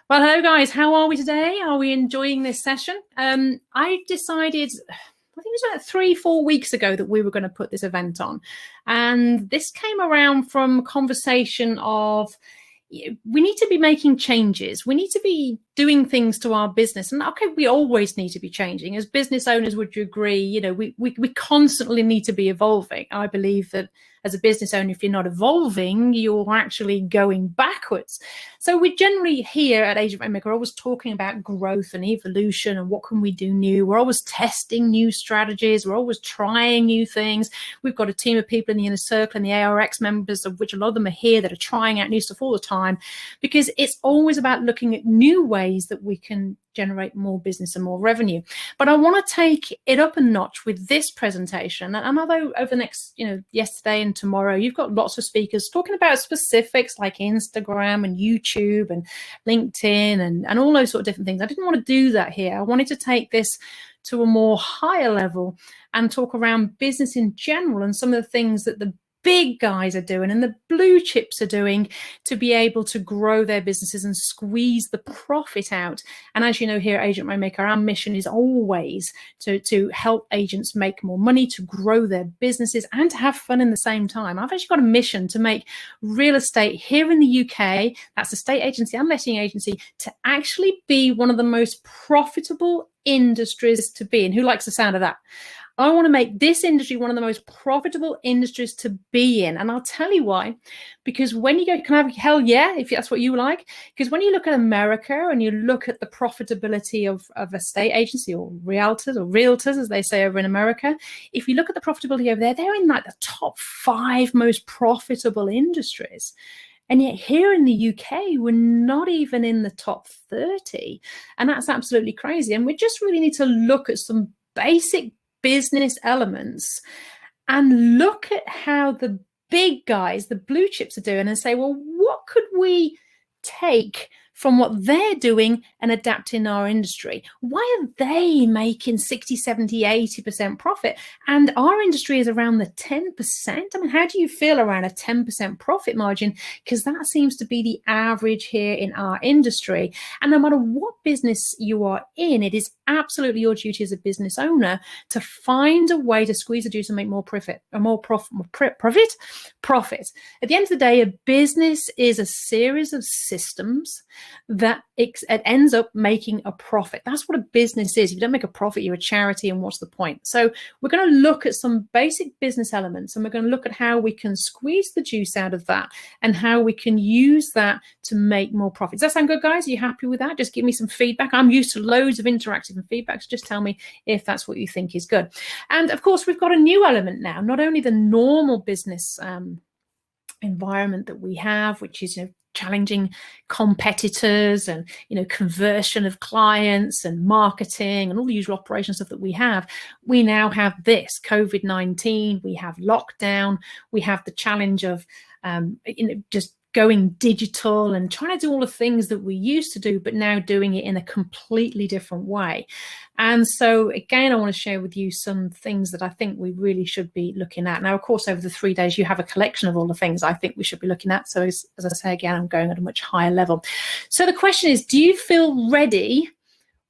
Well, hello guys, how are we today? Are we enjoying this session? I decided, I think it was about 3-4 weeks ago, that we were going to put this event on. And this came around from a conversation of, we need to be making changes. We need to be doing things to our business. And okay, we always need to be changing. As business owners, would you agree? You know, we constantly need to be evolving. I believe that as a business owner, if you're not evolving, you're actually going backwards. So we generally here at Agent Rainmaker are always talking about growth and evolution and what can we do new. We're always testing new strategies. We're always trying new things. We've got a team of people in the inner circle and the ARX members, of which a lot of them are here, that are trying out new stuff all the time, because it's always about looking at new ways that we can generate more business and more revenue. But I want to take it up a notch with this presentation. And although over the next, yesterday and tomorrow, you've got lots of speakers talking about specifics like Instagram and YouTube and LinkedIn and all those sort of different things, I didn't want to do that here. I wanted to take this to a more higher level and talk around business in general and some of the things that the big guys are doing and the blue chips are doing to be able to grow their businesses and squeeze the profit out. And as you know, here at Agent Rainmaker, our mission is always to help agents make more money, to grow their businesses, and to have fun in the same time. I've actually got a mission to make real estate here in the UK, that's a state agency and letting agency, to actually be one of the most profitable industries to be in. Who likes the sound of that? I want to make this industry one of the most profitable industries to be in. And I'll tell you why. Because when you go, can I have hell yeah, if that's what you like? Because when you look at America and you look at the profitability of a state agency or realtors, as they say over in America, if you look at the profitability over there, they're in like the top 5 most profitable industries. And yet here in the UK, we're not even in the top 30. And that's absolutely crazy. And we just really need to look at some basic business elements and look at how the big guys, the blue chips, are doing and say, well, what could we take from what they're doing and adapt in our industry? Why are they making 60, 70, 80% profit? And our industry is around the 10%. I mean, how do you feel around a 10% profit margin? Because that seems to be the average here in our industry. And no matter what business you are in, it is absolutely your duty as a business owner to find a way to squeeze the juice and make more profit. At the end of the day, a business is a series of systems that it ends up making a profit. That's what a business is. If you don't make a profit, you're a charity, and what's the point? So we're going to look at some basic business elements, and we're going to look at how we can squeeze the juice out of that and how we can use that to make more profits. Does that sound good, guys? Are you happy with that? Just give me some feedback. I'm used to loads of interactive and feedback, so just tell me if that's what you think is good. And of course, we've got a new element now, not only the normal business environment that we have, which is, challenging competitors and, conversion of clients and marketing and all the usual operational stuff that we have. We now have this COVID-19, we have lockdown, we have the challenge of, just going digital and trying to do all the things that we used to do, but now doing it in a completely different way. And so again, I want to share with you some things that I think we really should be looking at. Now, of course, over the 3 days, you have a collection of all the things I think we should be looking at. So as I say, again, I'm going at a much higher level. So the question is, do you feel ready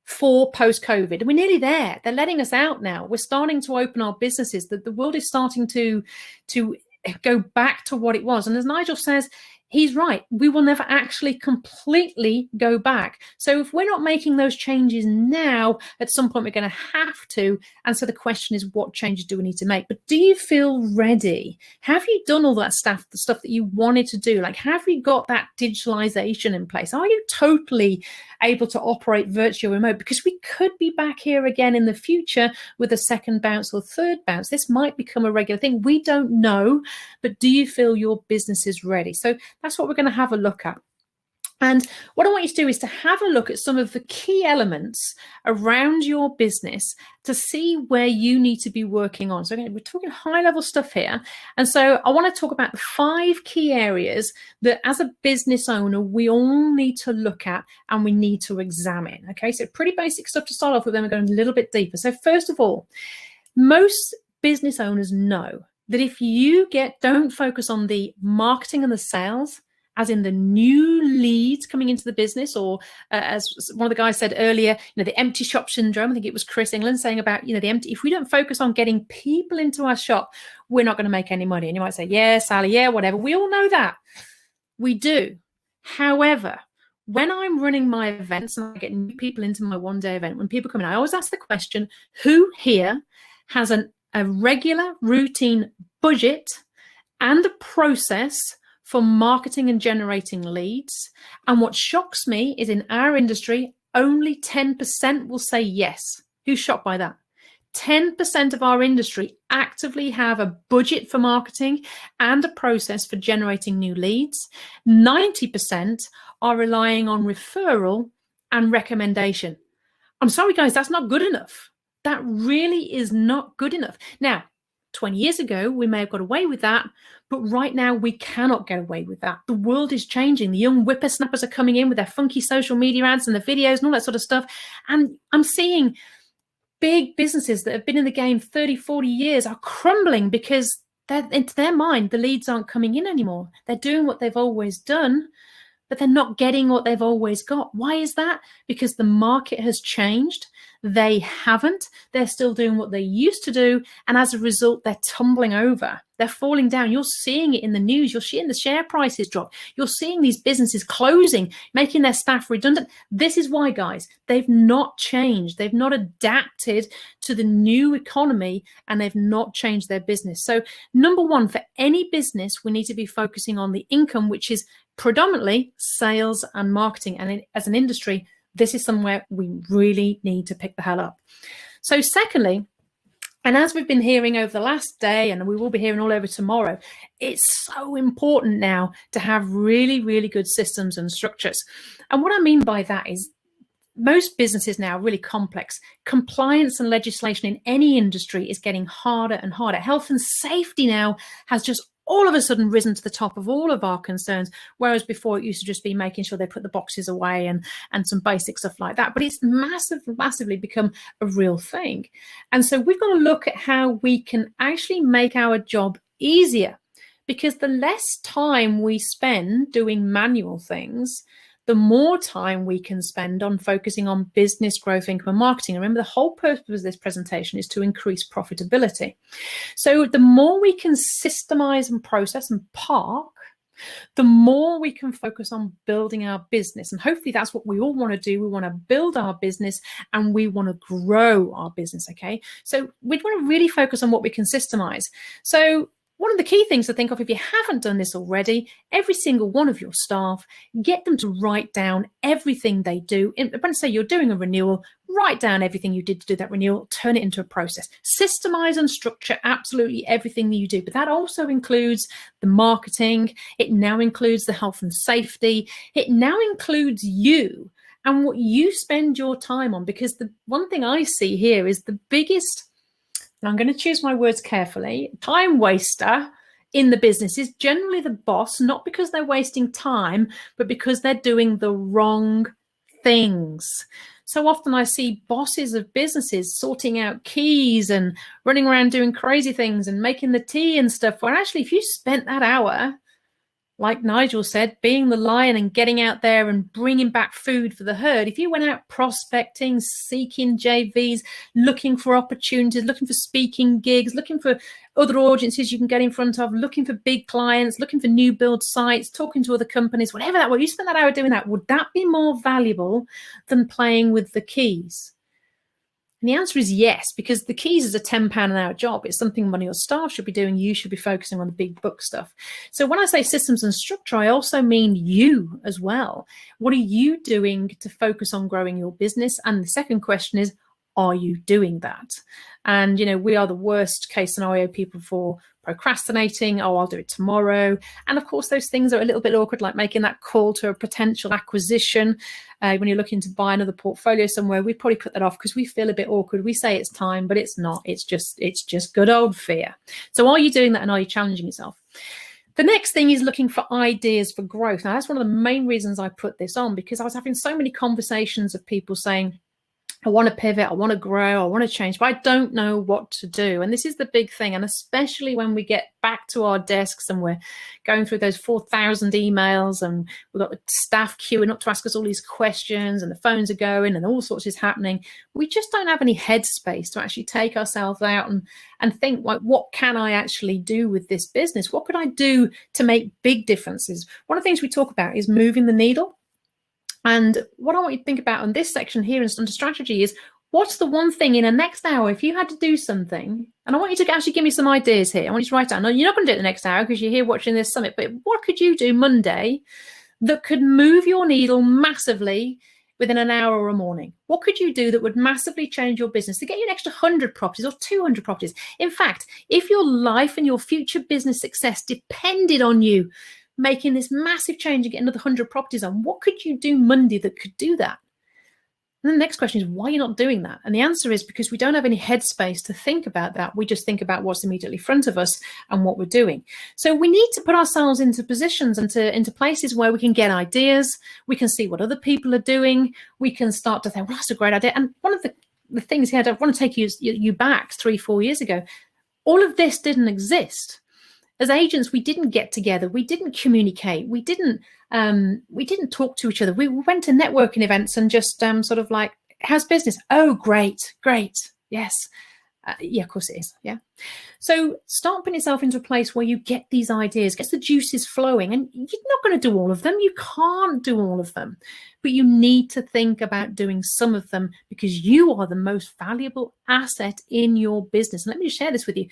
for post-COVID? And we're nearly there. They're letting us out now. We're starting to open our businesses. The world is starting to go back to what it was. And as Nigel says, he's right. We will never actually completely go back. So if we're not making those changes now, at some point we're going to have to. And so the question is, what changes do we need to make? But do you feel ready? Have you done all that stuff, the stuff that you wanted to do? Like, have you got that digitalization in place? Are you totally able to operate virtual remote? Because we could be back here again in the future with a second bounce or third bounce. This might become a regular thing. We don't know. But do you feel your business is ready? So that's what we're going to have a look at. And what I want you to do is to have a look at some of the key elements around your business to see where you need to be working on. So again, we're talking high level stuff here. And so I want to talk about the 5 key areas that as a business owner, we all need to look at and we need to examine. Okay, so pretty basic stuff to start off with, then we're going a little bit deeper. So first of all, most business owners know that if you don't focus on the marketing and the sales as in the new leads coming into the business, or as one of the guys said earlier, the empty shop syndrome. I think it was Chris England saying about, the empty, if we don't focus on getting people into our shop, we're not going to make any money. And you might say, yeah, Sally, yeah, whatever. We all know that. We do. However, when I'm running my events and I get new people into my one-day event, when people come in, I always ask the question, who here has a regular routine budget and a process for marketing and generating leads? And what shocks me is in our industry, only 10% will say yes. Who's shocked by that? 10% of our industry actively have a budget for marketing and a process for generating new leads. 90% are relying on referral and recommendation. I'm sorry, guys, that's not good enough. That really is not good enough. Now, 20 years ago, we may have got away with that, but right now we cannot get away with that. The world is changing. The young whippersnappers are coming in with their funky social media ads and the videos and all that sort of stuff. And I'm seeing big businesses that have been in the game 30, 40 years are crumbling because into their mind, the leads aren't coming in anymore. They're doing what they've always done, but they're not getting what they've always got. Why is that? Because the market has changed. They haven't. They're still doing what they used to do. And as a result, they're tumbling over. They're falling down. You're seeing it in the news. You're seeing the share prices drop. You're seeing these businesses closing, making their staff redundant. This is why, guys, they've not changed. They've not adapted to the new economy, and they've not changed their business. So number one, for any business, we need to be focusing on the income, which is predominantly sales and marketing. And as an industry, this is somewhere we really need to pick the hell up. So secondly, and as we've been hearing over the last day, and we will be hearing all over tomorrow, it's so important now to have really, really good systems and structures. And what I mean by that is most businesses now are really complex. Compliance and legislation in any industry is getting harder and harder. Health and safety now has just all of a sudden risen to the top of all of our concerns, whereas before it used to just be making sure they put the boxes away and some basic stuff like that. But it's massively become a real thing. And so we've got to look at how we can actually make our job easier, because the less time we spend doing manual things, the more time we can spend on focusing on business growth, income, and marketing. Remember, the whole purpose of this presentation is to increase profitability. So the more we can systemize and process and park, the more we can focus on building our business. And hopefully that's what we all want to do. We want to build our business and we want to grow our business, okay? So we want to really focus on what we can systemize. So one of the key things to think of, if you haven't done this already, every single one of your staff, get them to write down everything they do. When I say you're doing a renewal, write down everything you did to do that renewal, turn it into a process. Systemize and structure absolutely everything that you do. But that also includes the marketing. It now includes the health and safety. It now includes you and what you spend your time on. Because the one thing I see here is the biggest, and I'm going to choose my words carefully, time waster in the business is generally the boss, not because they're wasting time, but because they're doing the wrong things. So often I see bosses of businesses sorting out keys and running around doing crazy things and making the tea and stuff, where actually if you spent that hour, like Nigel said, being the lion and getting out there and bringing back food for the herd, if you went out prospecting, seeking JVs, looking for opportunities, looking for speaking gigs, looking for other audiences you can get in front of, looking for big clients, looking for new build sites, talking to other companies, whatever that was, you spent that hour doing that, would that be more valuable than playing with the keys? And the answer is yes, because the keys is a £10 an hour job. It's something one of your staff should be doing. You should be focusing on the big book stuff. So when I say systems and structure, I also mean you as well. What are you doing to focus on growing your business? And the second question is, are you doing that? And, you know, we are the worst case scenario people for procrastinating. Oh, I'll do it tomorrow. And of course, those things are a little bit awkward, like making that call to a potential acquisition. When you're looking to buy another portfolio somewhere, we probably put that off because we feel a bit awkward. We say it's time, but it's not. It's just good old fear. So are you doing that, and are you challenging yourself? The next thing is looking for ideas for growth. Now, that's one of the main reasons I put this on, because I was having so many conversations of people saying, I want to pivot, I want to grow, I want to change, but I don't know what to do. And this is the big thing. And especially when we get back to our desks and we're going through those 4,000 emails and we've got the staff queuing up to ask us all these questions and the phones are going and all sorts is happening. We just don't have any headspace to actually take ourselves out and think, like, what can I actually do with this business? What could I do to make big differences? One of the things we talk about is moving the needle. And what I want you to think about in this section here under strategy is, what's the one thing in the next hour, if you had to do something, and I want you to actually give me some ideas here. I want you to write down. No, you're not going to do it the next hour because you're here watching this summit, but what could you do Monday that could move your needle massively within an hour or a morning? What could you do that would massively change your business to get you an extra 100 properties or 200 properties? In fact, if your life and your future business success depended on you making this massive change and getting another 100 properties on, what could you do Monday that could do that? And the next question is, why are you not doing that? And the answer is because we don't have any headspace to think about that. We just think about what's immediately in front of us and what we're doing. So we need to put ourselves into positions and into places where we can get ideas. We can see what other people are doing. We can start to think, well, that's a great idea. And one of the things here, I want to take you back 3-4 years ago. All of this didn't exist. As agents, we didn't get together. We didn't communicate. We didn't talk to each other. We went to networking events and just sort of like, how's business? Oh, great. Yes. Yeah, of course it is. Yeah. So start putting yourself into a place where you get these ideas, gets the juices flowing, and you're not going to do all of them. You can't do all of them, but you need to think about doing some of them because you are the most valuable asset in your business. And let me just share this with you.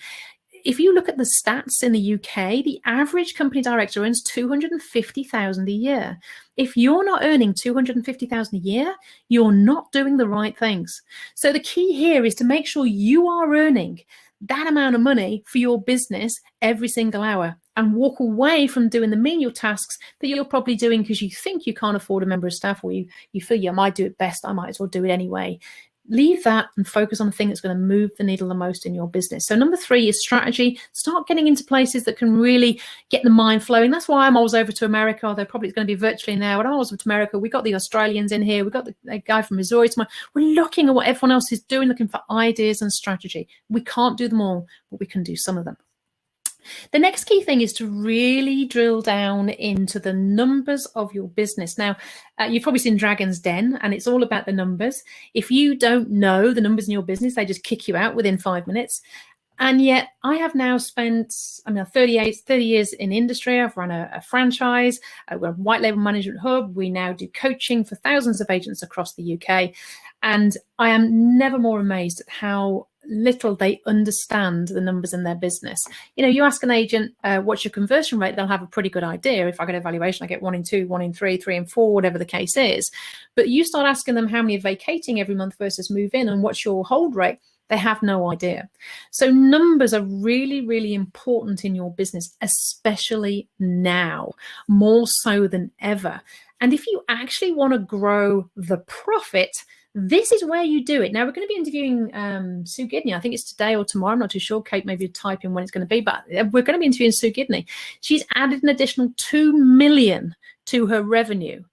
If you look at the stats in the UK, the average company director earns $250,000 a year. If you're not earning $250,000 a year, you're not doing the right things. So the key here is to make sure you are earning that amount of money for your business every single hour and walk away from doing the menial tasks that you're probably doing because you think you can't afford a member of staff, or you feel you might do it best, I might as well do it anyway. Leave that and focus on the thing that's going to move the needle the most in your business. So number 3 is strategy. Start getting into places that can really get the mind flowing. That's why I'm always over to America. They're probably going to be virtually now. When I was over to America, we got the Australians in here. We got the guy from Missouri. We're looking at what everyone else is doing, looking for ideas and strategy. We can't do them all, but we can do some of them. The next key thing is to really drill down into the numbers of your business. Now, you've probably seen Dragon's Den, and it's all about the numbers. If you don't know the numbers in your business, they just kick you out within 5 minutes. And yet I have now spent, 30 years in industry. I've run a franchise. We're a white label management hub. We now do coaching for thousands of agents across the UK. And I am never more amazed at how little they understand the numbers in their business. You ask an agent, what's your conversion rate? They'll have a pretty good idea. If I get evaluation, I get 1 in 2, 1 in 3, 3 in 4, whatever the case is. But you start asking them how many are vacating every month versus move in and what's your hold rate, they have no idea. So numbers are really, really important in your business, especially now, more so than ever. And if you actually want to grow the profit, this is where you do it. Now, we're going to be interviewing Sue Gidney. I think it's today or tomorrow. I'm not too sure. Kate, maybe type in when it's going to be, but we're going to be interviewing Sue Gidney. She's added an additional 2 million to her revenue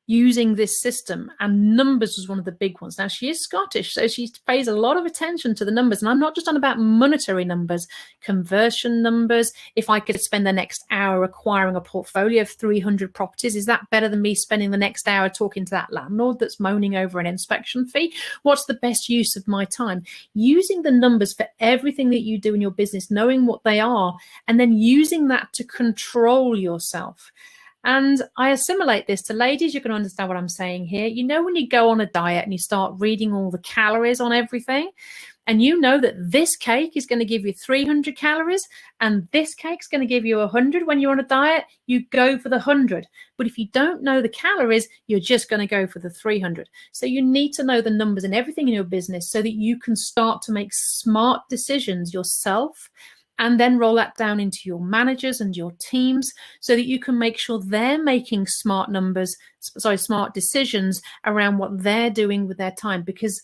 using this system, and numbers was one of the big ones. Now, she is Scottish, so she pays a lot of attention to the numbers, and I'm not just on about monetary numbers, conversion numbers. If I could spend the next hour acquiring a portfolio of 300 properties, is that better than me spending the next hour talking to that landlord that's moaning over an inspection fee? What's the best use of my time? Using the numbers for everything that you do in your business, knowing what they are, and then using that to control yourself. And I assimilate this to ladies. You're going to understand what I'm saying here. When you go on a diet and you start reading all the calories on everything, and you know that this cake is going to give you 300 calories and this cake's going to give you 100 when you're on a diet, you go for the 100. But if you don't know the calories, you're just going to go for the 300. So you need to know the numbers and everything in your business so that you can start to make smart decisions yourself, and then roll that down into your managers and your teams so that you can make sure they're making smart decisions around what they're doing with their time. Because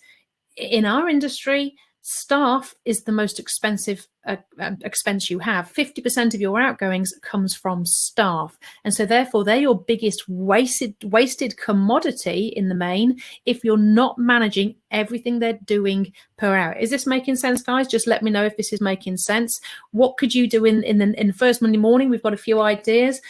in our industry, Staff is the most expensive expense you have. 50% of your outgoings comes from staff. And so therefore they're your biggest wasted commodity in the main if you're not managing everything they're doing per hour. Is this making sense, guys? Just let me know if this is making sense. What could you do in the first Monday morning? We've got a few ideas.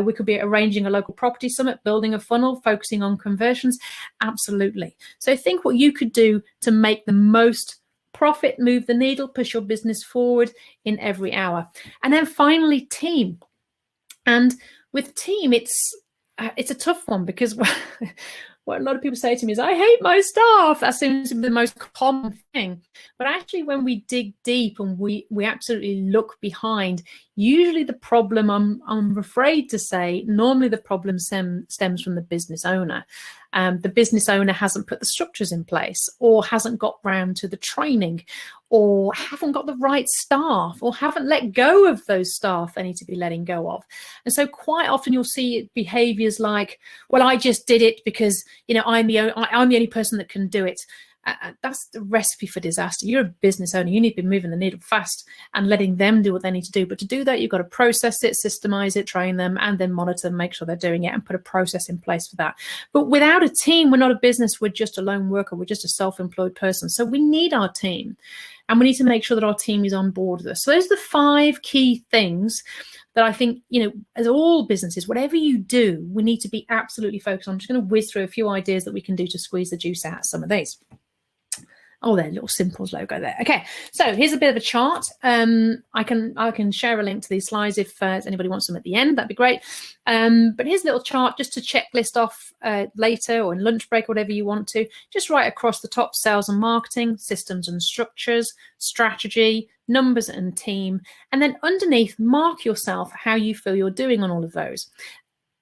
We could be arranging a local property summit, building a funnel, focusing on conversions. Absolutely. So think what you could do to make the most profit, move the needle, push your business forward in every hour. And then finally, team. And with team, it's a tough one, because what a lot of people say to me is, I hate my staff. That seems to be the most common thing. But actually, when we dig deep and we absolutely look behind, usually the problem, I'm afraid to say, normally the problem stems from the business owner. The business owner hasn't put the structures in place, or hasn't got round to the training, or haven't got the right staff, or haven't let go of those staff they need to be letting go of. And so quite often you'll see behaviors like, well, I just did it because, I'm the only person that can do it. That's the recipe for disaster. You're a business owner. You need to be moving the needle fast and letting them do what they need to do. But to do that, you've got to process it, systemize it, train them, and then monitor them, make sure they're doing it, and put a process in place for that. But without a team, we're not a business. We're just a lone worker. We're just a self-employed person. So we need our team, and we need to make sure that our team is on board with us. So those are the 5 key things that I think, as all businesses, whatever you do, we need to be absolutely focused on. I'm just going to whiz through a few ideas that we can do to squeeze the juice out of some of these. Oh, their little Simples logo there. Okay, so here's a bit of a chart. I can share a link to these slides if anybody wants them at the end. That'd be great. But here's a little chart just to checklist off later, or in lunch break, whatever you want to. Just right across the top: sales and marketing, systems and structures, strategy, numbers and team. And then underneath, mark yourself how you feel you're doing on all of those.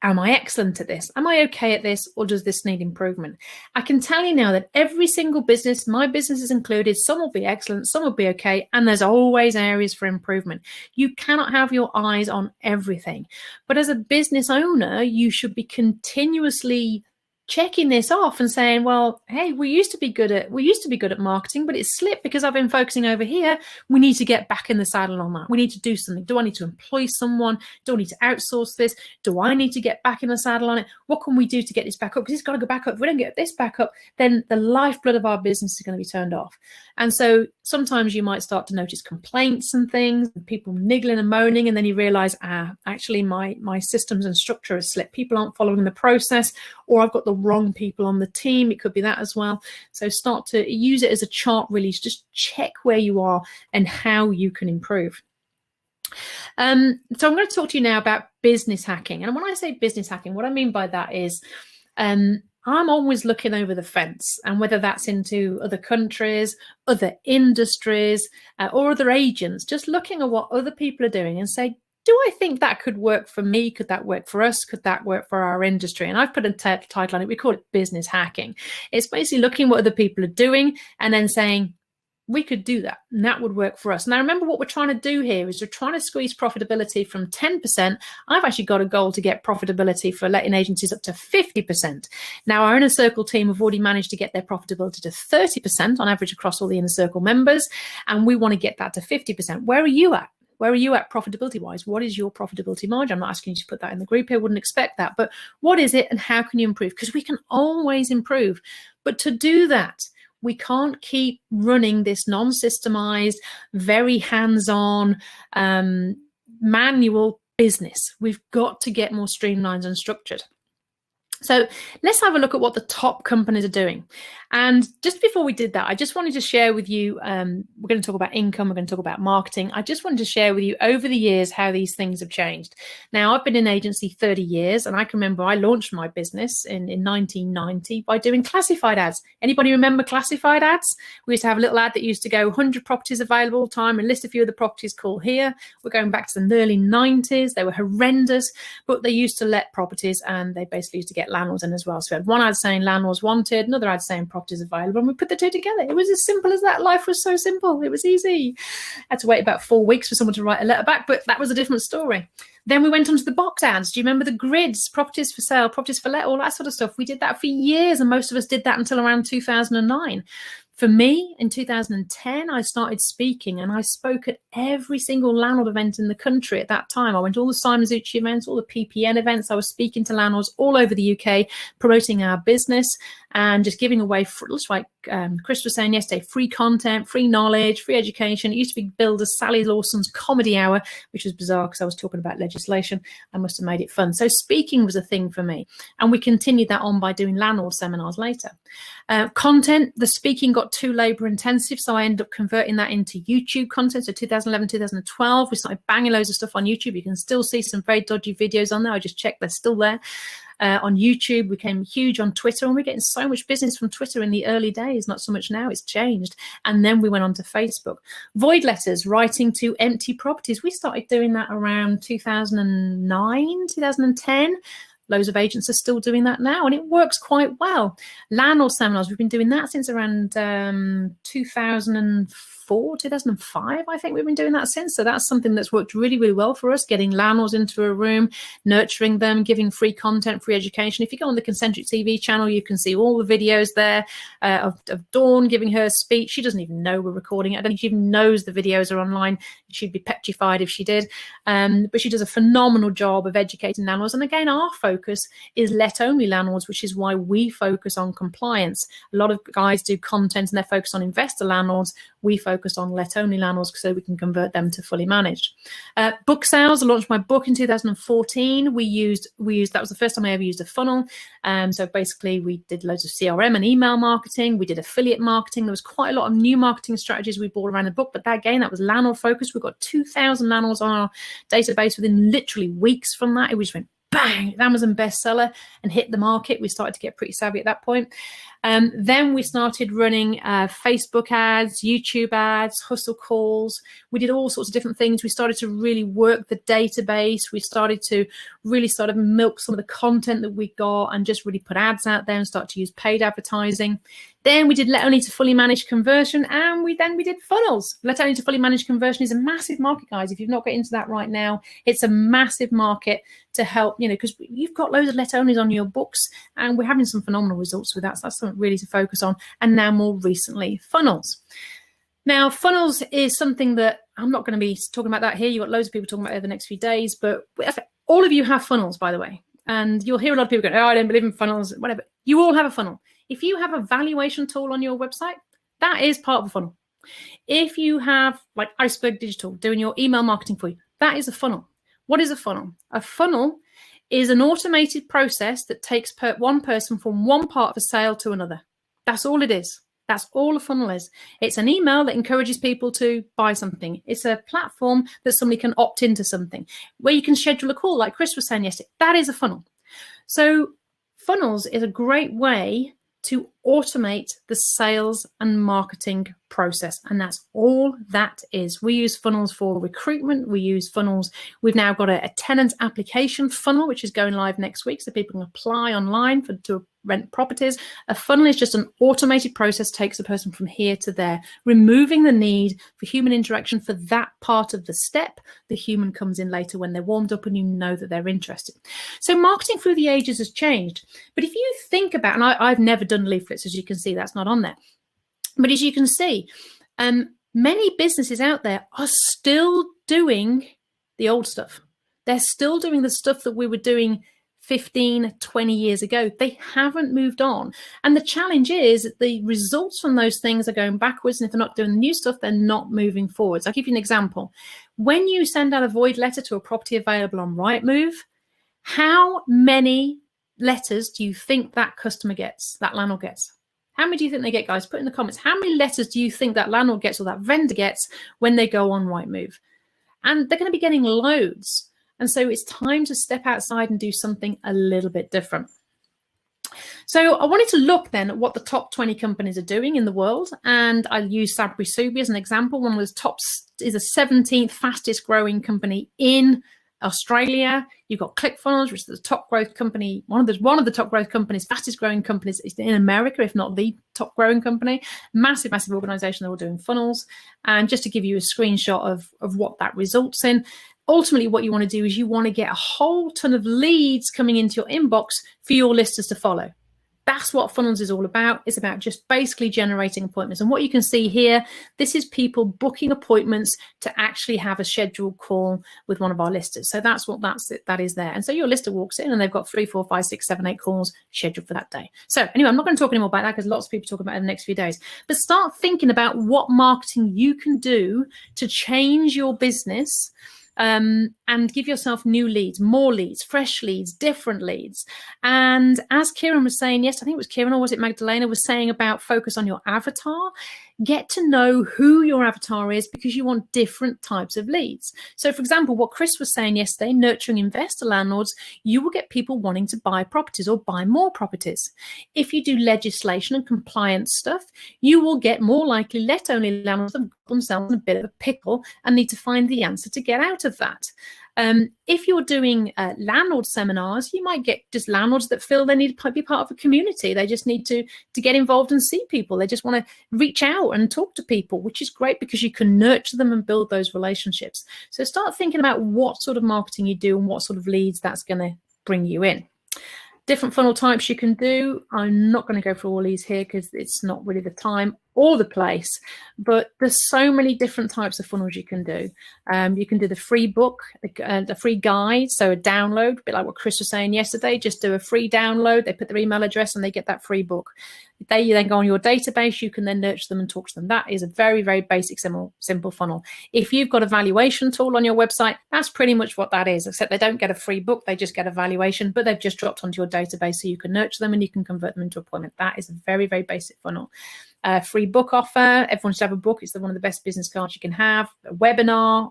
Am I excellent at this? Am I okay at this? Or does this need improvement? I can tell you now that every single business, my business is included, some will be excellent, some will be okay, and there's always areas for improvement. You cannot have your eyes on everything. But as a business owner, you should be continuously checking this off and saying, well, hey, we used to be good at marketing, but it's slipped because I've been focusing over here. We need to get back in the saddle on that. We need to do something. Do I need to employ someone? Do I need to outsource this? Do I need to get back in the saddle on it? What can we do to get this back up? Because it's got to go back up. If we don't get this back up, then the lifeblood of our business is going to be turned off. And so sometimes you might start to notice complaints and things, and people niggling and moaning, and then you realize, actually my systems and structure has slipped. People aren't following the process, or I've got the wrong people on the team. It could be that as well. So start to use it as a chart, really, to just check where you are and how you can improve. So I'm going to talk to you now about business hacking. And when I say business hacking, what I mean by that is I'm always looking over the fence, and whether that's into other countries, other industries, or other agents, just looking at what other people are doing and say, do I think that could work for me? Could that work for us? Could that work for our industry? And I've put a title on it. We call it business hacking. It's basically looking at what other people are doing and then saying, we could do that, and that would work for us. Now, remember, what we're trying to do here is we're trying to squeeze profitability from 10%. I've actually got a goal to get profitability for letting agencies up to 50%. Now, our Inner Circle team have already managed to get their profitability to 30% on average across all the Inner Circle members, and we want to get that to 50%. Where are you at? Where are you at profitability wise? What is your profitability margin? I'm not asking you to put that in the group here. Wouldn't expect that. But what is it, and how can you improve? Because we can always improve. But to do that, we can't keep running this non-systemized, very hands-on, manual business. We've got to get more streamlined and structured. So let's have a look at what the top companies are doing. And just before we did that, I just wanted to share with you, we're going to talk about income, we're going to talk about marketing. I just wanted to share with you over the years how these things have changed. Now, I've been in agency 30 years, and I can remember I launched my business in 1990 by doing classified ads. Anybody remember classified ads? We used to have a little ad that used to go 100 properties available all the time and list a few of the properties, call here. We're going back to the early 90s. They were horrendous, but they used to let properties, and they basically used to get landlords in as well. So we had one ad saying landlords wanted, another ad saying properties available, and we put the two together. It was as simple as that. Life was so simple. It was easy. I had to wait about 4 weeks for someone to write a letter back, but that was a different story. Then we went on to the box ads. Do you remember the grids, properties for sale, properties for let, all that sort of stuff? We did that for years, and most of us did that until around 2009. For me, in 2010, I started speaking, and I spoke at every single landlord event in the country at that time. I went to all the Simon Zucci events, all the PPN events. I was speaking to landlords all over the UK, promoting our business and just giving away, looks like Chris was saying yesterday, free content, free knowledge, free education. It used to be billed as Sally Lawson's comedy hour, which was bizarre because I was talking about legislation. I must have made it fun. So speaking was a thing for me. And we continued that on by doing landlord seminars later. Content, the speaking got too labor intensive, so I ended up converting that into YouTube content. So 2011, 2012, we started banging loads of stuff on YouTube. You can still see some very dodgy videos on there. I just checked, they're still there. On YouTube, we became huge on Twitter, and we're getting so much business from Twitter in the early days, not so much now, it's changed. And then we went on to Facebook. Void letters, writing to empty properties. We started doing that around 2009, 2010. Loads of agents are still doing that now, and it works quite well. Landlord seminars, we've been doing that since around 2004, 2005, I think we've been doing that since. So that's something that's worked really, really well for us, getting landlords into a room, nurturing them, giving free content, free education. If you go on the Concentric TV channel, you can see all the videos there of Dawn giving her speech. She doesn't even know we're recording it. I don't think she even knows the videos are online. She'd be petrified if she did. But she does a phenomenal job of educating landlords. And again, our focus is let-only landlords, which is why we focus on compliance. A lot of guys do content and they're focused on investor landlords. We focus on let-only landlords so we can convert them to fully managed. Book sales, I launched my book in 2014. We used that was the first time I ever used a funnel. So basically we did loads of CRM and email marketing. We did affiliate marketing. There was quite a lot of new marketing strategies we brought around the book, but that was landlord focused. We got 2,000 landlords on our database within literally weeks from that. It just went bang, Amazon bestseller and hit the market. We started to get pretty savvy at that point. Then we started running Facebook ads, YouTube ads, hustle calls. We did all sorts of different things. We started to really work the database. We started to really sort of milk some of the content that we got and just really put ads out there and start to use paid advertising. Then we did let only to fully managed conversion, and we did funnels. Let only to fully managed conversion is a massive market, guys. If you've not got into that right now, it's a massive market to help, because you've got loads of let onlys on your books, and we're having some phenomenal results with that. So that's something really to focus on. And now more recently, funnels. Now, funnels is something that I'm not going to be talking about that here. You've got loads of people talking about it over the next few days, but all of you have funnels, by the way. And you'll hear a lot of people going, oh, I don't believe in funnels, whatever. You all have a funnel. If you have a valuation tool on your website, that is part of the funnel. If you have like Iceberg Digital doing your email marketing for you, that is a funnel. What is a funnel? A funnel is an automated process that takes one person from one part of a sale to another. That's all it is. That's all a funnel is. It's an email that encourages people to buy something. It's a platform that somebody can opt into something, where you can schedule a call, like Chris was saying yesterday. That is a funnel. So funnels is a great way to automate the sales and marketing process. And that's all that is. We use funnels for recruitment. We use funnels. We've now got a tenant application funnel, which is going live next week. So people can apply online to rent properties. A funnel is just an automated process, takes a person from here to there, removing the need for human interaction for that part of the step. The human comes in later when they're warmed up and you know that they're interested. So marketing through the ages has changed. But if you think about, and I've never done leaflets, as you can see, that's not on there. But as you can see, many businesses out there are still doing the old stuff. They're still doing the stuff that we were doing 15, 20 years ago. They haven't moved on. And the challenge is that the results from those things are going backwards. And if they're not doing the new stuff, they're not moving forwards. I'll give you an example. When you send out a void letter to a property available on Rightmove, how many letters do you think that customer gets, that landlord gets? How many do you think they get, guys? Put in the comments. How many letters do you think that landlord gets or that vendor gets when they go on Rightmove? And they're going to be getting loads. And so it's time to step outside and do something a little bit different. So I wanted to look then at what the top 20 companies are doing in the world. And I'll use Sabri Subi as an example. One of the tops is the 17th fastest growing company in Australia. You've got ClickFunnels, which is the top growth company, one of the top growth companies, fastest growing companies in America, if not the top growing company. Massive, massive organization. They're all doing funnels. And just to give you a screenshot of what that results in, ultimately what you want to do is you want to get a whole ton of leads coming into your inbox for your listers to follow. That's what funnels is all about. It's about just basically generating appointments. And what you can see here, this is people booking appointments to actually have a scheduled call with one of our listers. So that's what that is there. And so your lister walks in and they've got 3, 4, 5, 6, 7, 8 calls scheduled for that day. So anyway, I'm not going to talk anymore about that because lots of people talk about it in the next few days. But start thinking about what marketing you can do to change your business and give yourself new leads, more leads, fresh leads, different leads. And as Kieran was saying, yes, I think it was Kieran or was it Magdalena was saying about focus on your avatar. Get to know who your avatar is because you want different types of leads. So for example, what Chris was saying yesterday, nurturing investor landlords, you will get people wanting to buy properties or buy more properties. If you do legislation and compliance stuff, you will get more likely let-only landlords that have got themselves in a bit of a pickle and need to find the answer to get out of that. If you're doing landlord seminars, you might get just landlords that feel they need to be part of a community. They just need to get involved and see people. They just want to reach out and talk to people, which is great because you can nurture them and build those relationships. So start thinking about what sort of marketing you do and what sort of leads that's going to bring you in. Different funnel types you can do. I'm not going to go through all these here because it's not really the time or the place, but there's so many different types of funnels you can do. You can do the free book, the free guide, so a download, a bit like what Chris was saying yesterday, just do a free download, they put their email address and they get that free book. You then go on your database, you can then nurture them and talk to them. That is a very, very basic, simple funnel. If you've got a valuation tool on your website, that's pretty much what that is, except they don't get a free book, they just get a valuation, but they've just dropped onto your database so you can nurture them and you can convert them into appointment. That is a very, very basic funnel. Free book offer. Everyone should have a book. It's one of the best business cards you can have. A webinar.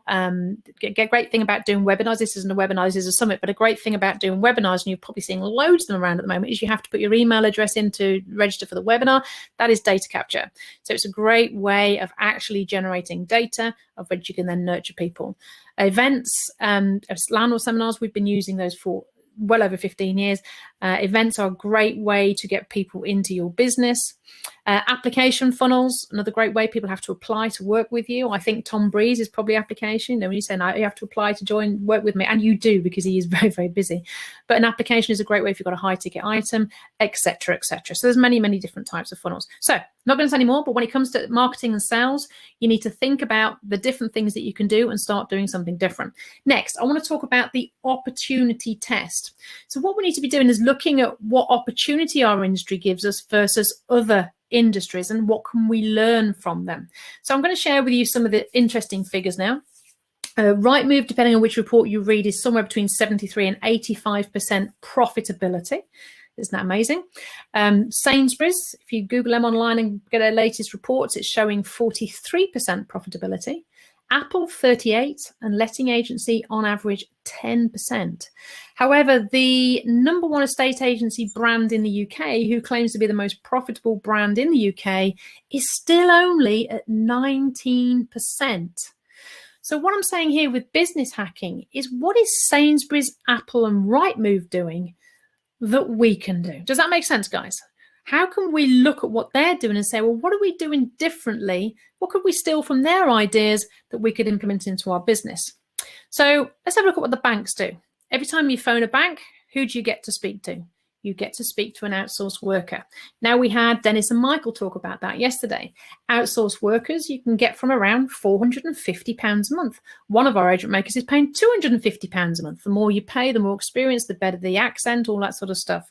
Great thing about doing webinars. This isn't a webinar. This is a summit. But a great thing about doing webinars, and you're probably seeing loads of them around at the moment, is you have to put your email address in to register for the webinar. That is data capture. So it's a great way of actually generating data of which you can then nurture people. Events, landlord seminars. We've been using those for well over 15 years. Events are a great way to get people into your business. Application funnels, another great way. People have to apply to work with you. I think Tom Breeze is probably application. You know, when you say, no, you have to apply to join, work with me, and you do because he is very, very busy. But an application is a great way if you've got a high ticket item, etc., etc. So there's many, many different types of funnels. So not going to say any more, but when it comes to marketing and sales, you need to think about the different things that you can do and start doing something different. Next, I want to talk about the opportunity test. So what we need to be doing is looking at what opportunity our industry gives us versus other industries and what can we learn from them. So I'm going to share with you some of the interesting figures now. Rightmove, depending on which report you read, is somewhere between 73 and 85% profitability. Isn't that amazing? Sainsbury's, if you Google them online and get their latest reports, it's showing 43% profitability. Apple 38%, and letting agency on average 10%. However, the number one estate agency brand in the UK, who claims to be the most profitable brand in the UK, is still only at 19%. So what I'm saying here with business hacking is, what is Sainsbury's, Apple and Rightmove doing that we can do? Does that make sense, guys? How can we look at what they're doing and say, well, what are we doing differently? What could we steal from their ideas that we could implement into our business? So let's have a look at what the banks do. Every time you phone a bank, who do you get to speak to? You get to speak to an outsourced worker. Now, we had Dennis and Michael talk about that yesterday. Outsourced workers you can get from around £450 a month. One of our agent makers is paying £250 a month. The more you pay, the more experience, the better the accent, all that sort of stuff.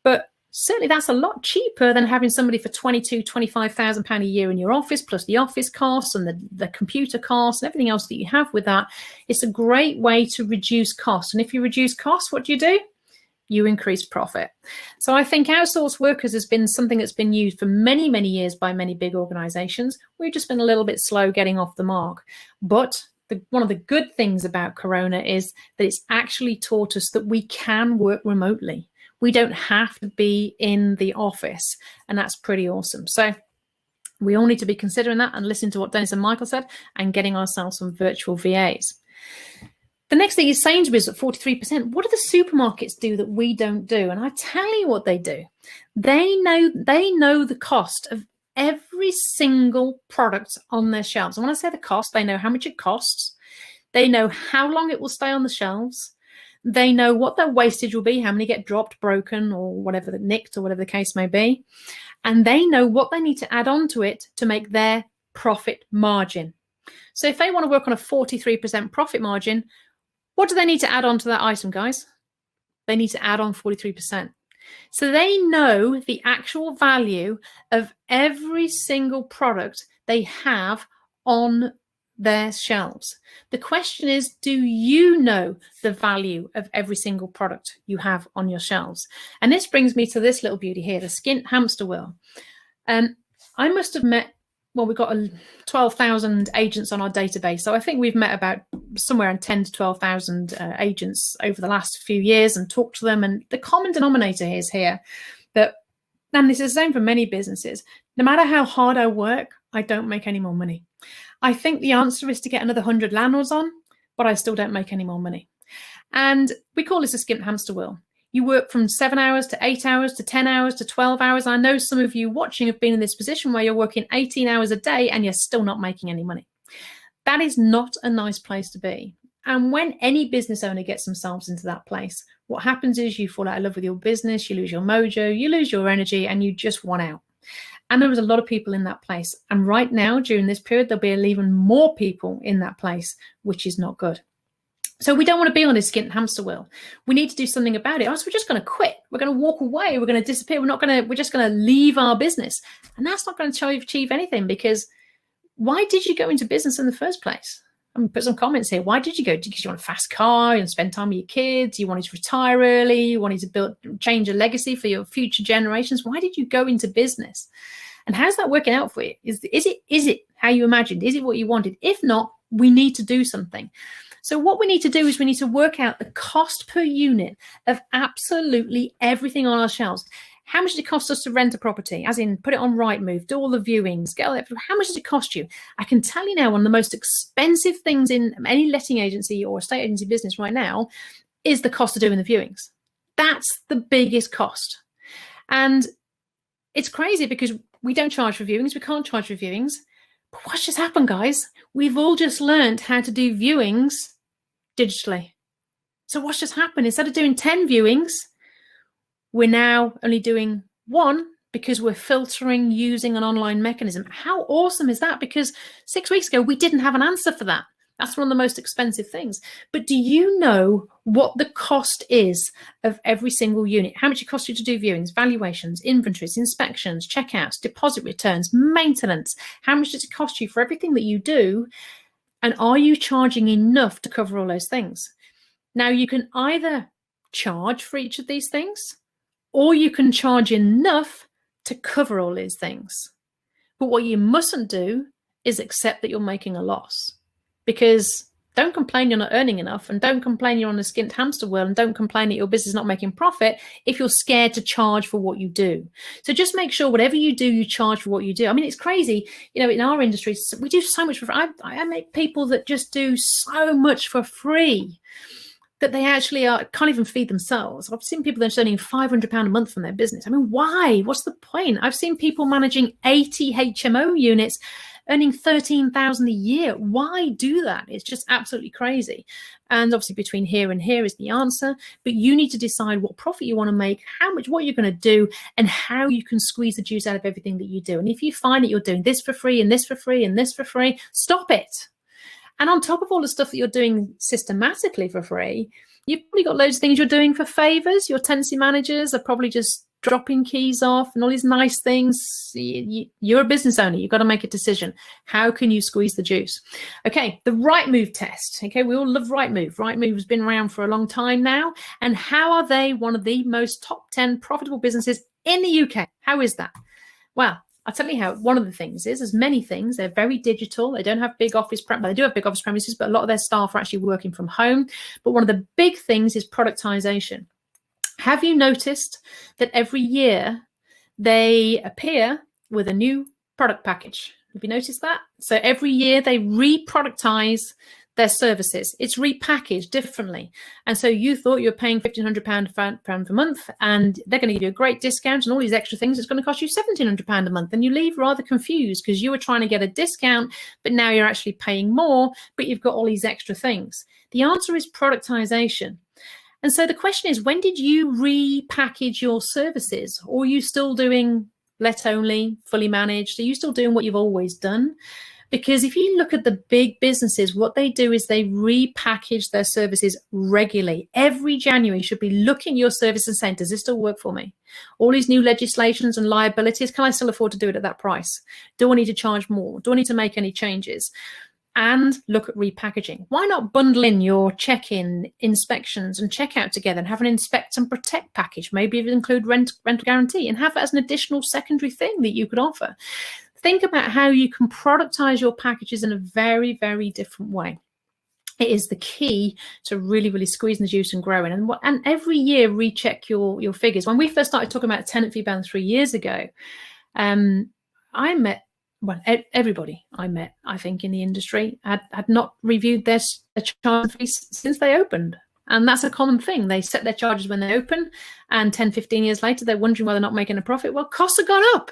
But certainly that's a lot cheaper than having somebody for £25,000 a year in your office, plus the office costs and the computer costs and everything else that you have with that. It's a great way to reduce costs. And if you reduce costs, what do? You increase profit. So I think outsourced workers has been something that's been used for many, many years by many big organizations. We've just been a little bit slow getting off the mark. But one of the good things about Corona is that it's actually taught us that we can work remotely. We don't have to be in the office, and that's pretty awesome. So we all need to be considering that and listening to what Dennis and Michael said and getting ourselves some virtual VAs. The next thing is Sainsbury's at 43%. What do the supermarkets do that we don't do? And I tell you what they do. They know the cost of every single product on their shelves. And when I say the cost, they know how much it costs. They know how long it will stay on the shelves. They know what their wastage will be, how many get dropped, broken, or whatever, nicked, or whatever the case may be. And they know what they need to add on to it to make their profit margin. So if they want to work on a 43% profit margin, what do they need to add on to that item, guys? They need to add on 43%. So they know the actual value of every single product they have on their shelves. The question is, do you know the value of every single product you have on your shelves? And this brings me to this little beauty here, the skint hamster wheel. I must have met, well, we've got 12,000 agents on our database. So I think we've met about somewhere around 10 to 12,000 agents over the last few years and talked to them. And the common denominator is here that, and this is the same for many businesses, no matter how hard I work, I don't make any more money. I think the answer is to get another 100 landlords on, but I still don't make any more money. And we call this a skint hamster wheel. You work from 7 hours to 8 hours to 10 hours to 12 hours. I know some of you watching have been in this position where you're working 18 hours a day and you're still not making any money. That is not a nice place to be. And when any business owner gets themselves into that place, what happens is you fall out of love with your business, you lose your mojo, you lose your energy, and you just want out. And there was a lot of people in that place. And right now, during this period, there'll be even more people in that place, which is not good. So we don't want to be on this skint hamster wheel. We need to do something about it. Else we're just going to quit. We're going to walk away. We're going to disappear. We're just going to leave our business. And that's not going to achieve anything, because why did you go into business in the first place? I'm going to put some comments here. Why did you go? Because you want a fast car, you want to spend time with your kids, you wanted to retire early, you wanted to change a legacy for your future generations. Why did you go into business? And how's that working out for you? Is it how you imagined? Is it what you wanted? If not, we need to do something. So what we need to do is we need to work out the cost per unit of absolutely everything on our shelves. How much does it cost us to rent a property? As in, put it on Rightmove, do all the viewings, get all that. How much does it cost you? I can tell you now, one of the most expensive things in any letting agency or estate agency business right now is the cost of doing the viewings. That's the biggest cost. And it's crazy because we don't charge for viewings. We can't charge for viewings. But what's just happened, guys? We've all just learned how to do viewings digitally. So what's just happened? Instead of doing 10 viewings, we're now only doing 1 because we're filtering using an online mechanism. How awesome is that? Because 6 weeks ago, we didn't have an answer for that. That's one of the most expensive things. But do you know what the cost is of every single unit? How much it costs you to do viewings, valuations, inventories, inspections, checkouts, deposit returns, maintenance? How much does it cost you for everything that you do? And are you charging enough to cover all those things? Now, you can either charge for each of these things, or you can charge enough to cover all these things. But what you mustn't do is accept that you're making a loss. Because don't complain you're not earning enough, and don't complain you're on a skint hamster wheel, and don't complain that your business is not making profit if you're scared to charge for what you do. So just make sure whatever you do, you charge for what you do. I mean, it's crazy. You know, in our industry, we do so much for free. I make people that just do so much for free that they actually can't even feed themselves. I've seen people that are earning £500 a month from their business. I mean, why? What's the point? I've seen people managing 80 HMO units earning $13,000 a year. Why do that? It's just absolutely crazy. And obviously between here and here is the answer, but you need to decide what profit you want to make, how much, what you're going to do, and how you can squeeze the juice out of everything that you do. And if you find that you're doing this for free and this for free and this for free, stop it. And on top of all the stuff that you're doing systematically for free, you've probably got loads of things you're doing for favors. Your tenancy managers are probably just dropping keys off and all these nice things. You're a business owner. You've got to make a decision. How can you squeeze the juice? Okay, the Rightmove test. Okay, we all love Rightmove. Rightmove has been around for a long time now. And how are they one of the most top 10 profitable businesses in the UK? How is that? Well, I'll tell you how. One of the things is, there's many things. They're very digital. They don't have big office premises. They do have big office premises, but a lot of their staff are actually working from home. But one of the big things is productization. Have you noticed that every year they appear with a new product package? Have you noticed that? So every year they re-productize their services. It's repackaged differently. And so you thought you were paying £1,500 per month, and they're going to give you a great discount and all these extra things. It's going to cost you £1,700 a month. And you leave rather confused because you were trying to get a discount, but now you're actually paying more, but you've got all these extra things. The answer is productization. And so the question is, when did you repackage your services? Or are you still doing let only, fully managed? Are you still doing what you've always done? Because if you look at the big businesses, what they do is they repackage their services regularly. Every January, you should be looking at your service and saying, does this still work for me? All these new legislations and liabilities, can I still afford to do it at that price? Do I need to charge more? Do I need to make any changes? And look at repackaging. Why not bundle in your check-in, inspections and checkout together and have an inspect and protect package? Maybe even include rental guarantee and have that as an additional secondary thing that you could offer. Think about how you can productize your packages in a very, very different way. It is the key to really, really squeezing the juice and growing. And every year, recheck your figures. When we first started talking about tenant fee ban 3 years ago, I met, well, everybody I met, I think, in the industry had not reviewed their charge fees since they opened. And that's a common thing. They set their charges when they open, and 10, 15 years later, they're wondering why they're not making a profit. Well, costs have gone up.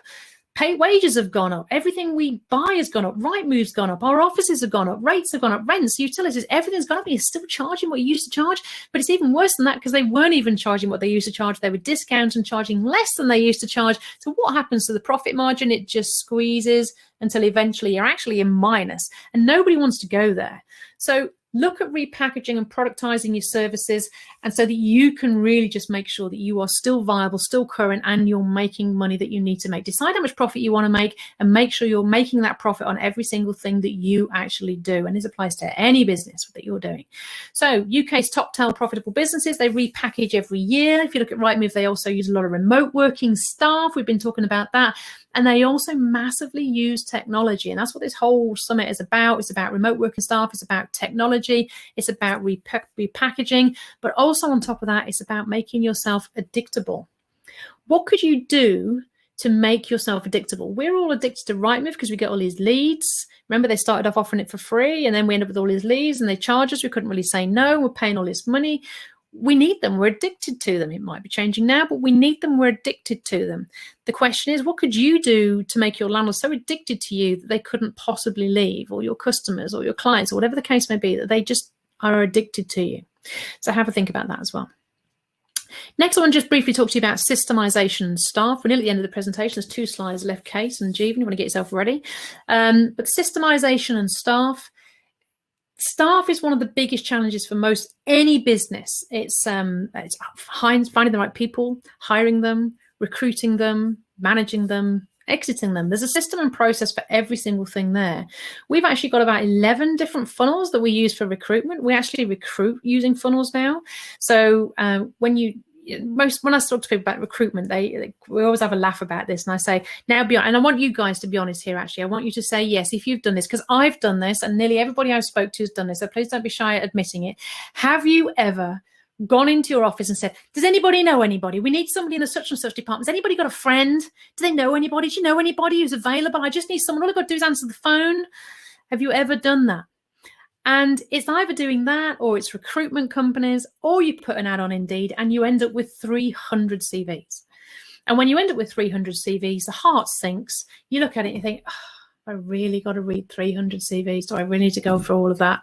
Pay wages have gone up. Everything we buy has gone up. Rightmove's gone up. Our offices have gone up. Rates have gone up. Rents, utilities, everything's gone up. You're still charging what you used to charge. But it's even worse than that, because they weren't even charging what they used to charge. They were discounting and charging less than they used to charge. So what happens to the profit margin? It just squeezes until eventually you're actually in minus. And nobody wants to go there. So look at repackaging and productizing your services, and so that you can really just make sure that you are still viable, still current, and you're making money that you need to make. Decide how much profit you want to make and make sure you're making that profit on every single thing that you actually do. And this applies to any business that you're doing. So UK's top 10 profitable businesses, they repackage every year. If you look at Rightmove, they also use a lot of remote working staff. We've been talking about that. And they also massively use technology. And that's what this whole summit is about. It's about remote working staff. It's about technology. It's about repackaging. But also on top of that, it's about making yourself addictable. What could you do to make yourself addictable? We're all addicted to Rightmove because we get all these leads. Remember, they started off offering it for free, and then we end up with all these leads, and they charge us. We couldn't really say no. We're paying all this money. We need them. We're addicted to them. It might be changing now, but we need them. We're addicted to them. The question is, what could you do to make your landlord so addicted to you that they couldn't possibly leave, or your customers or your clients or whatever the case may be, that they just are addicted to you? So have a think about that as well. Next, I want to just briefly talk to you about systemization and staff. We're nearly at the end of the presentation. There's 2 slides left, Kate and Jeevan. You want to get yourself ready. But systemization and staff. Staff is one of the biggest challenges for most any business. It's finding the right people, hiring them, recruiting them, managing them, exiting them. There's a system and process for every single thing there. We've actually got about 11 different funnels that we use for recruitment. We actually recruit using funnels now. So when I talk to people about recruitment, we always have a laugh about this, and I say, now and I want you guys to be honest here. Actually, I want you to say yes if you've done this, because I've done this, and nearly everybody I've spoke to has done this. So please don't be shy at admitting it. Have you ever gone into your office and said, does anybody know anybody? We need somebody in the such and such department. Has anybody got a friend? Do they know anybody? Do you know anybody who's available? I just need someone. All I've got to do is answer the phone. Have you ever done that? And it's either doing that, or it's recruitment companies, or you put an ad on Indeed and you end up with 300 CVs. And when you end up with 300 CVs, the heart sinks. You look at it and you think, oh, I really got to read 300 CVs. Do I really need to go through all of that?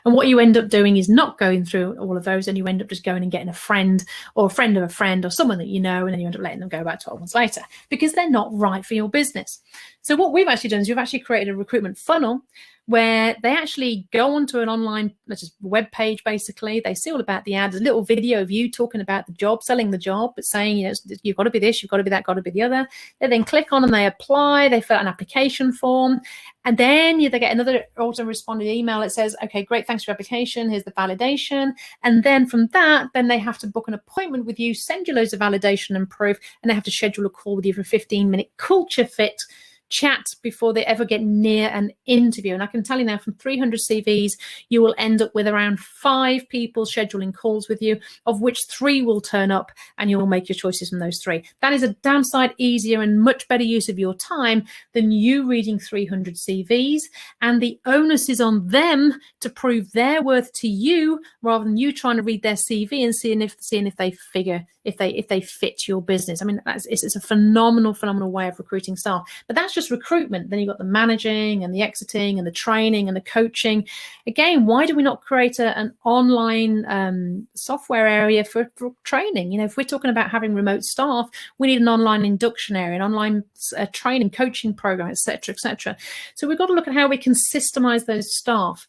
And what you end up doing is not going through all of those, and you end up just going and getting a friend or a friend of a friend or someone that you know, and then you end up letting them go about 12 months later because they're not right for your business. So what we've actually done is we've actually created a recruitment funnel where they actually go onto an online web page. Basically, they see all about the ad. There's a little video of you talking about the job, selling the job, but saying, you know, you've got to be this, you've got to be that, got to be the other. They then click on and they apply. They fill out an application form, and then they get another auto-responded email that says, okay, great, thanks for your application. Here's the validation. And then from that, then they have to book an appointment with you, send you loads of validation and proof, and they have to schedule a call with you for a 15-minute culture fit chat before they ever get near an interview. And I can tell you now, from 300 CVs, you will end up with around 5 people scheduling calls with you, of which 3 will turn up, and you will make your choices from those 3. That is a damn sight easier and much better use of your time than you reading 300 CVs. And the onus is on them to prove their worth to you, rather than you trying to read their CV and seeing if they fit your business. I mean, it's a phenomenal way of recruiting staff. But that's just just recruitment. Then you've got the managing and the exiting and the training and the coaching. Again, why do we not create an online software area for training? You know, if we're talking about having remote staff, we need an online induction area, an online training, coaching program, etc., etc. So we've got to look at how we can systemize those staff.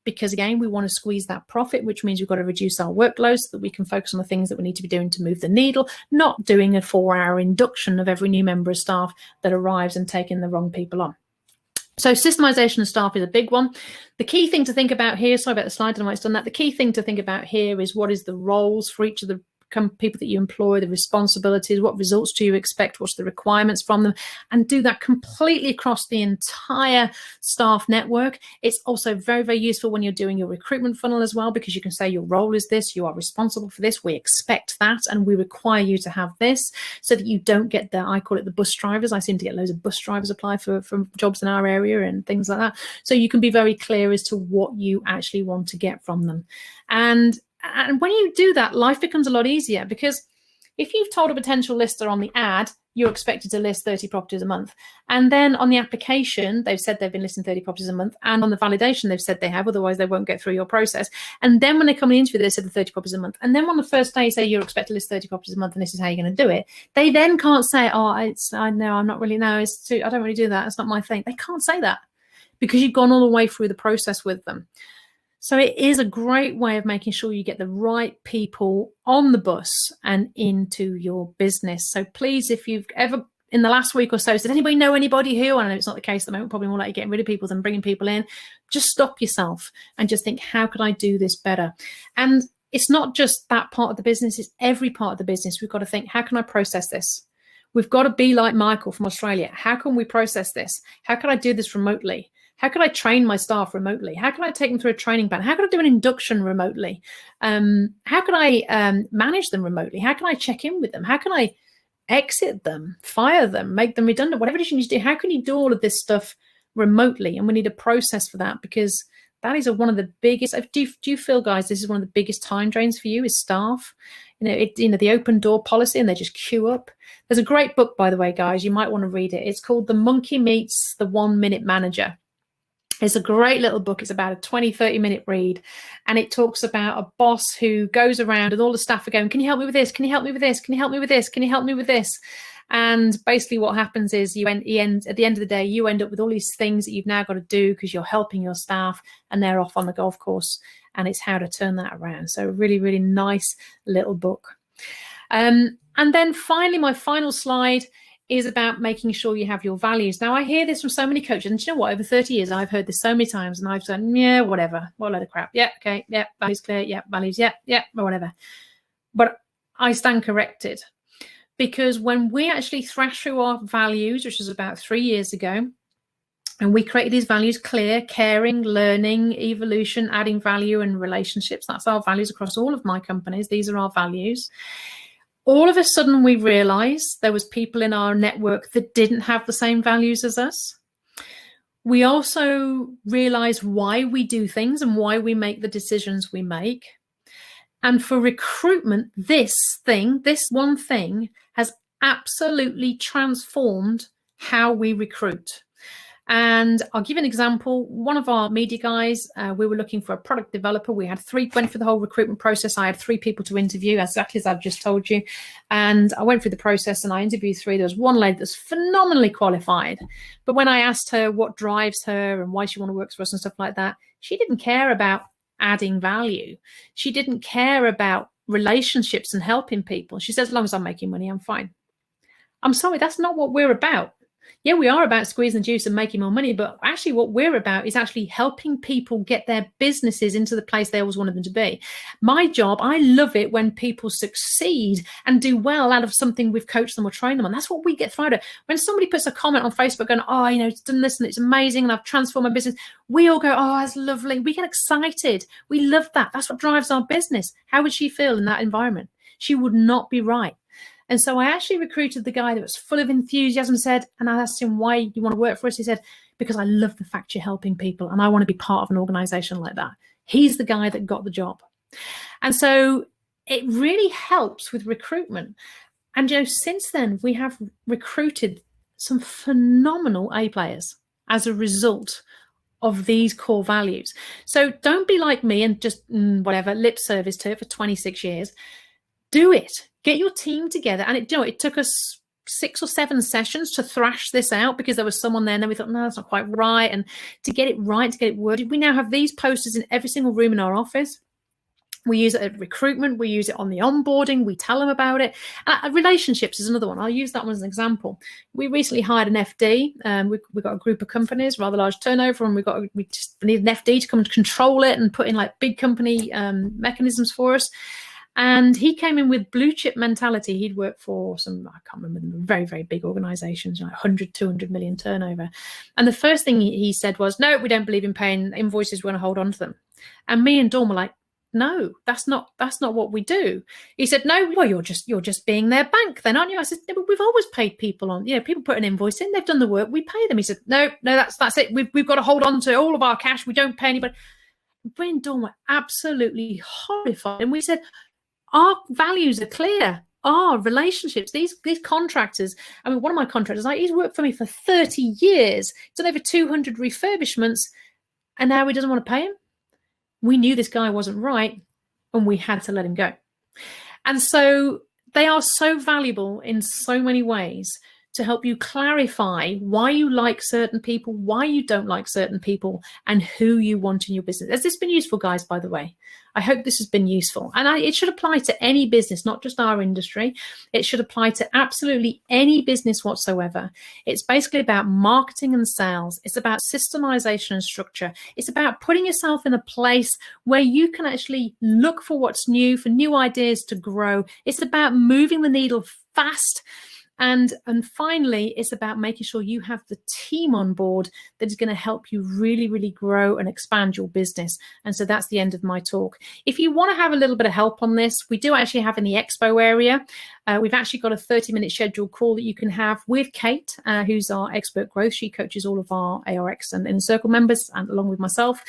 Because again, we want to squeeze that profit, which means we've got to reduce our workload so that we can focus on the things that we need to be doing to move the needle, not doing a 4-hour induction of every new member of staff that arrives and taking the wrong people on. So systemization of staff is a big one. The key thing to think about here, sorry about the slide, I don't know why it's done that. The key thing to think about here is what is the roles for each of the people that you employ, the responsibilities, what results do you expect, what's the requirements from them, and do that completely across the entire staff network. It's also very, very useful when you're doing your recruitment funnel as well, because you can say your role is this, you are responsible for this, we expect that, and we require you to have this, so that you don't get the, I call it the bus drivers. I seem to get loads of bus drivers apply for jobs in our area and things like that. So you can be very clear as to what you actually want to get from them. And when you do that, life becomes a lot easier, because if you've told a potential lister on the ad, you're expected to list 30 properties a month. And then on the application, they've said they've been listing 30 properties a month. And on the validation, they've said they have, otherwise they won't get through your process. And then when they come in the interview, they said the 30 properties a month. And then on the first day, you say you're expected to list 30 properties a month and this is how you're going to do it. They then can't say, oh, I know, I'm not really, no, it's too, I don't really do that. It's not my thing. They can't say that because you've gone all the way through the process with them. So it is a great way of making sure you get the right people on the bus and into your business. So please, if you've ever in the last week or so said, anybody know anybody who, I know it's not the case at the moment, probably more like getting rid of people than bringing people in, just stop yourself and just think, how could I do this better? And it's not just that part of the business, it's every part of the business. We've got to think, how can I process this? We've got to be like Michael from Australia. How can we process this? How can I do this remotely? How can I train my staff remotely? How can I take them through a training plan? How can I do an induction remotely? How can I manage them remotely? How can I check in with them? How can I exit them, fire them, make them redundant? Whatever it is you need to do, how can you do all of this stuff remotely? And we need a process for that, because that is one of the biggest. Do you feel, guys, this is one of the biggest time drains for you is staff? The open door policy, and they just queue up. There's a great book, by the way, guys. You might want to read it. It's called The Monkey Meets the 1 Minute Manager. It's a great little book. It's about a 20-30 minute read. And it talks about a boss who goes around and all the staff are going, can you help me with this? Can you help me with this? Can you help me with this? Can you help me with this? And basically what happens is at the end of the day, you end up with all these things that you've now got to do because you're helping your staff and they're off on the golf course. And it's how to turn that around. So really, really nice little book. And then finally, my final slide is about making sure you have your values. Now, I hear this from so many coaches, and you know what? Over 30 years, I've heard this so many times, and I've said, yeah, whatever, what a load of crap. Yeah, okay, yeah, values clear, yeah, values, yeah, whatever. But I stand corrected, because when we actually thrash through our values, which was about 3 years ago, and we created these values: clear, caring, learning, evolution, adding value, and relationships. That's our values across all of my companies. These are our values. All of a sudden, we realized there was people in our network that didn't have the same values as us. We also realized why we do things and why we make the decisions we make. And for recruitment, this one thing has absolutely transformed how we recruit. And I'll give you an example. One of our media guys, we were looking for a product developer. We had went through the whole recruitment process. I had 3 people to interview, exactly as I've just told you. And I went through the process and I interviewed 3. There was one lady that's phenomenally qualified. But when I asked her what drives her and why she wanted to work for us and stuff like that, she didn't care about adding value. She didn't care about relationships and helping people. She says, as long as I'm making money, I'm fine. I'm sorry, that's not what we're about. Yeah, we are about squeezing the juice and making more money, but actually what we're about is actually helping people get their businesses into the place they always wanted them to be. My job, I love it when people succeed and do well out of something we've coached them or trained them on. That's what we get thrilled at. When somebody puts a comment on Facebook going, oh, it's done this and it's amazing and I've transformed my business, we all go, oh, that's lovely. We get excited. We love that. That's what drives our business. How would she feel in that environment? She would not be right. And so I actually recruited the guy that was full of enthusiasm, and I asked him, why you want to work for us? He said, because I love the fact you're helping people and I want to be part of an organization like that. He's the guy that got the job. And so it really helps with recruitment. And, since then we have recruited some phenomenal A players as a result of these core values. So don't be like me and just whatever, lip service to it for 26 years. Do it. Get your team together. And it took us 6 or 7 sessions to thrash this out because there was someone there and then we thought, no, that's not quite right. And to get it right, to get it worded, we now have these posters in every single room in our office. We use it at recruitment. We use it on the onboarding. We tell them about it. Relationships is another one. I'll use that one as an example. We recently hired an FD. We've got a group of companies, rather large turnover, and we just need an FD to come and control it and put in like big company mechanisms for us. And he came in with blue chip mentality. He'd worked for some, I can't remember them, very, very big organizations, like 100, 200 million turnover. And the first thing he said was, no, we don't believe in paying invoices. We want to hold on to them. And me and Dawn were like, no, that's not what we do. He said, no, well, you're just being their bank then, aren't you? I said, no, but we've always paid people on, people put an invoice in, they've done the work, we pay them. He said, no, that's it. We've got to hold on to all of our cash. We don't pay anybody. We and Dawn were absolutely horrified. And we said, our values are clear. Our relationships, these contractors. I mean, one of my contractors, he's worked for me for 30 years. He's done over 200 refurbishments, and now he doesn't want to pay him. We knew this guy wasn't right, and we had to let him go. And so they are so valuable in so many ways to help you clarify why you like certain people, why you don't like certain people, and who you want in your business. Has this been useful, guys, by the way? I hope this has been useful. And it should apply to any business, not just our industry. It should apply to absolutely any business whatsoever. It's basically about marketing and sales. It's about systemization and structure. It's about putting yourself in a place where you can actually look for what's new, for new ideas to grow. It's about moving the needle fast. And finally, it's about making sure you have the team on board that is going to help you really, really grow and expand your business. And so that's the end of my talk. If you want to have a little bit of help on this, we do actually have in the expo area. We've actually got a 30-minute scheduled call that you can have with Kate, who's our expert growth. She coaches all of our ARX and Inner Circle members, and along with myself.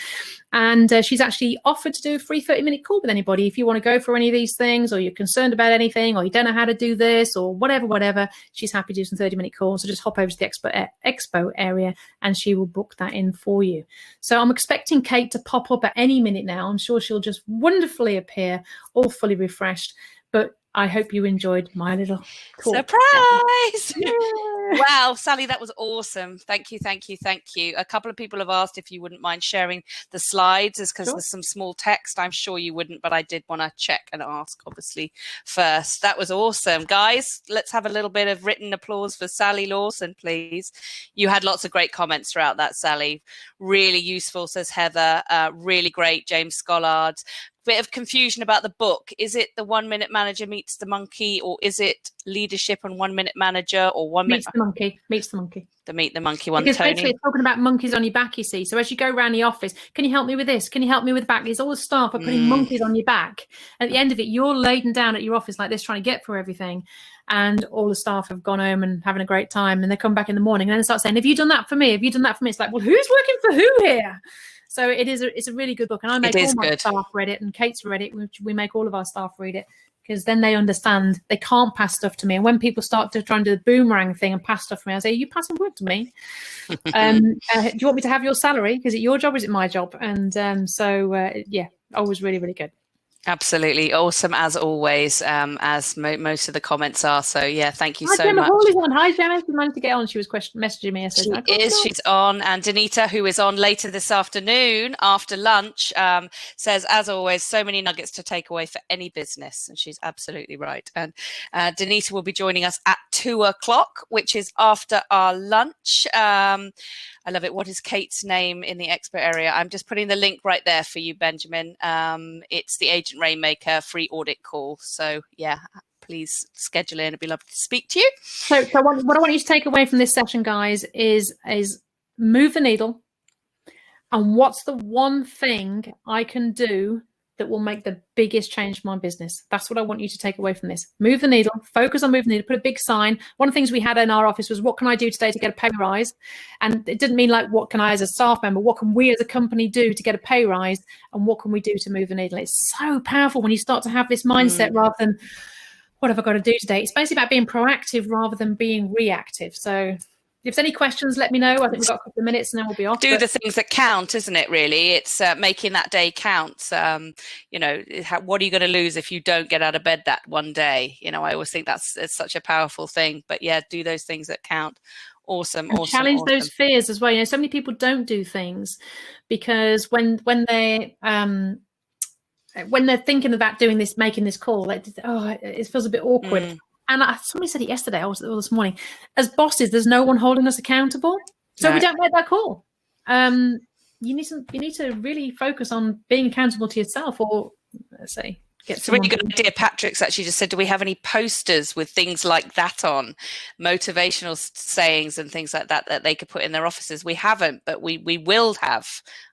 And she's actually offered to do a free 30-minute call with anybody. If you want to go for any of these things, or you're concerned about anything, or you don't know how to do this, or whatever, she's happy to do some 30-minute calls. So just hop over to the expo area and she will book that in for you. So I'm expecting Kate to pop up at any minute now. I'm sure she'll just wonderfully appear, all fully refreshed. But I hope you enjoyed my little talk. Surprise! Wow, Sally, that was awesome. Thank you. A couple of people have asked if you wouldn't mind sharing the slides, because there's some small text. I'm sure you wouldn't, but I did want to check and ask, obviously, first. That was awesome. Guys, let's have a little bit of written applause for Sally Lawson, please. You had lots of great comments throughout that, Sally. Really useful, says Heather. Really great, James Scollard. Bit of confusion about the book. Is it the 1 Minute Manager Meets the Monkey, or is it Leadership and 1 Minute Manager, or 1 Minute Meets the Monkey? The Meet the Monkey one, because Tony. basically it's talking about monkeys on your back, you see. So as you go around the office, can you help me with this? Can you help me with the back? It's all the staff are putting monkeys on your back. At the end of it, you're laden down at your office like this, trying to get through everything. And all the staff have gone home and having a great time. And they come back in the morning and then start saying, have you done that for me? Have you done that for me? It's like, well, who's working for who here? So it's a really good book. And I make all my staff read it, and Kate's read it, which we make all of our staff read it, because then they understand they can't pass stuff to me. And when people start to try and do the boomerang thing and pass stuff to me, I say, you passing work to me? Do you want me to have your salary? Is it your job or is it my job? And yeah, always really, really good. Absolutely. Awesome, as always, as most of the comments are. So, yeah, thank you so much. Hall is on. Hi, Gemma. She managed to get on. She was messaging me. She's on. And Danita, who is on later this afternoon after lunch, says, as always, so many nuggets to take away for any business. And she's absolutely right. And Danita will be joining us at 2:00, which is after our lunch. I love it. What is Kate's name in the expert area? I'm just putting the link right there for you, Benjamin. It's the Agent Rainmaker free audit call. So, yeah, please schedule in. It'd be lovely to speak to you. So what I want you to take away from this session, guys, is move the needle. And what's the one thing I can do that will make the biggest change in my business? That's what I want you to take away from this. Move the needle, focus on moving the needle, put a big sign. One of the things we had in our office was, what can I do today to get a pay rise? And it didn't mean like, what can I as a staff member, what can we as a company do to get a pay rise? And what can we do to move the needle? It's so powerful when you start to have this mindset rather than, what have I got to do today? It's basically about being proactive rather than being reactive. So Yeah. If there's any questions, let me know. I think we've got a couple of minutes and then we'll be off. Do the things that count, isn't it, really? It's making that day count. You know, what are you going to lose if you don't get out of bed that one day? You know, I always think it's such a powerful thing. But yeah, do those things that count. Awesome. And challenge those fears as well. You know, so many people don't do things because when they're thinking about doing this, making this call, like, oh, it feels a bit awkward. And somebody said it yesterday, or this morning. As bosses, there's no one holding us accountable, so we don't make that call. You need to really focus on being accountable to yourself, or let's say. It's a really good idea. Patrick's actually just said, do we have any posters with things like that on, motivational sayings and things like that that they could put in their offices? We haven't, but we will have.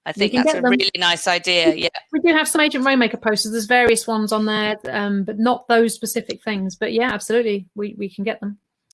I think that's a really nice idea. Yeah, we do have some Agent Rainmaker posters. There's various ones on there, but not those specific things. But yeah, absolutely, we can get them.